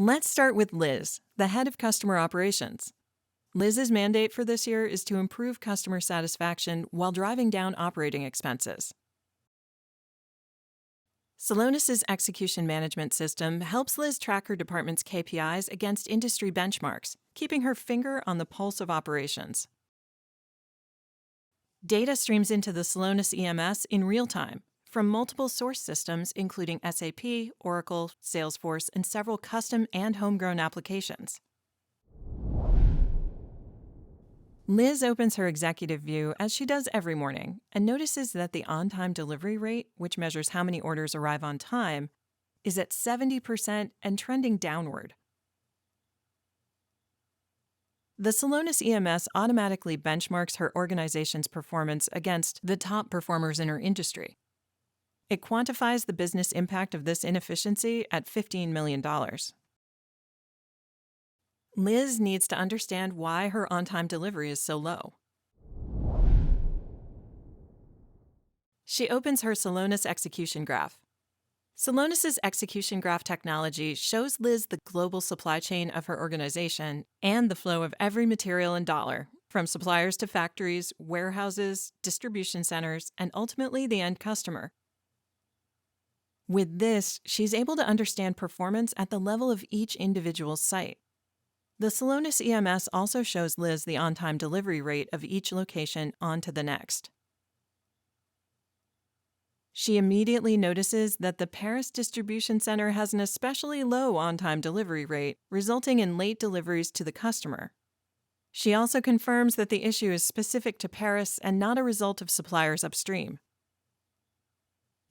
Let's start with Liz, the head of customer operations. Liz's mandate for this year is to improve customer satisfaction while driving down operating expenses. Celonis' execution management system helps Liz track her department's KPIs against industry benchmarks, keeping her finger on the pulse of operations. Data streams into the Celonis EMS in real time from multiple source systems including SAP, Oracle, Salesforce, and several custom and homegrown applications. Liz opens her executive view as she does every morning and notices that the on-time delivery rate, which measures how many orders arrive on time, is at 70% and trending downward. The Celonis EMS automatically benchmarks her organization's performance against the top performers in her industry. It quantifies the business impact of this inefficiency at $15 million. Liz needs to understand why her on-time delivery is so low. She opens her Celonis execution graph. Celonis' execution graph technology shows Liz the global supply chain of her organization and the flow of every material and dollar, from suppliers to factories, warehouses, distribution centers, and ultimately the end customer. With this, she's able to understand performance at the level of each individual site. The Celonis EMS also shows Liz the on-time delivery rate of each location onto the next. She immediately notices that the Paris distribution center has an especially low on-time delivery rate, resulting in late deliveries to the customer. She also confirms that the issue is specific to Paris and not a result of suppliers upstream.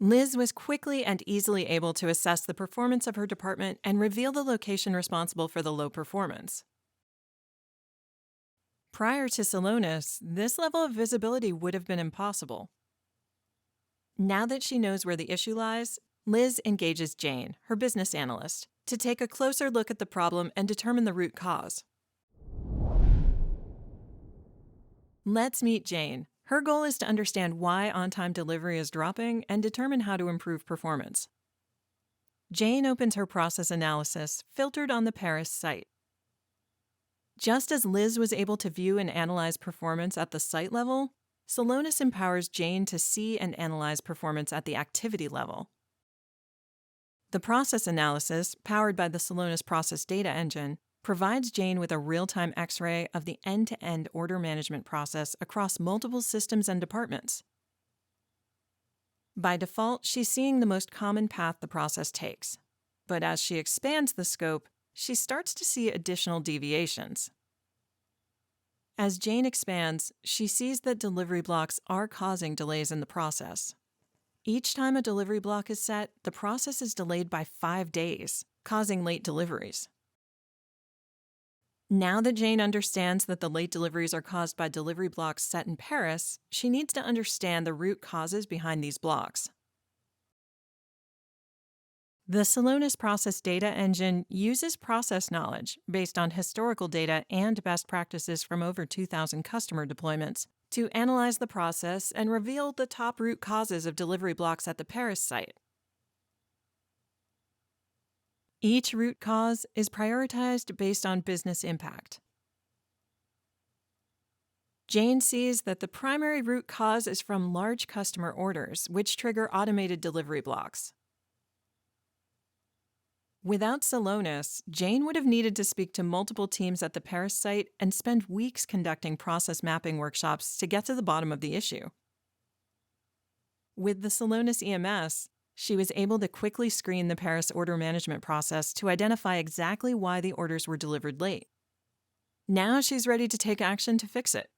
Liz was quickly and easily able to assess the performance of her department and reveal the location responsible for the low performance. Prior to Celonis, this level of visibility would have been impossible. Now that she knows where the issue lies, Liz engages Jane, her business analyst, to take a closer look at the problem and determine the root cause. Let's meet Jane. Her goal is to understand why on-time delivery is dropping and determine how to improve performance. Jane opens her process analysis, filtered on the Paris site. Just as Liz was able to view and analyze performance at the site level, Celonis empowers Jane to see and analyze performance at the activity level. The process analysis, powered by the Celonis Process Data Engine, provides Jane with a real-time X-ray of the end-to-end order management process across multiple systems and departments. By default, she's seeing the most common path the process takes. But as she expands the scope, she starts to see additional deviations. As Jane expands, she sees that delivery blocks are causing delays in the process. Each time a delivery block is set, the process is delayed by 5 days, causing late deliveries. Now that Jane understands that the late deliveries are caused by delivery blocks set in Paris, she needs to understand the root causes behind these blocks. The Celonis Process Data Engine uses process knowledge based on historical data and best practices from over 2,000 customer deployments to analyze the process and reveal the top root causes of delivery blocks at the Paris site. Each root cause is prioritized based on business impact. Jane sees that the primary root cause is from large customer orders, which trigger automated delivery blocks. Without Celonis, Jane would have needed to speak to multiple teams at the Paris site and spend weeks conducting process mapping workshops to get to the bottom of the issue. With the Celonis EMS, she was able to quickly screen the Paris order management process to identify exactly why the orders were delivered late. Now she's ready to take action to fix it.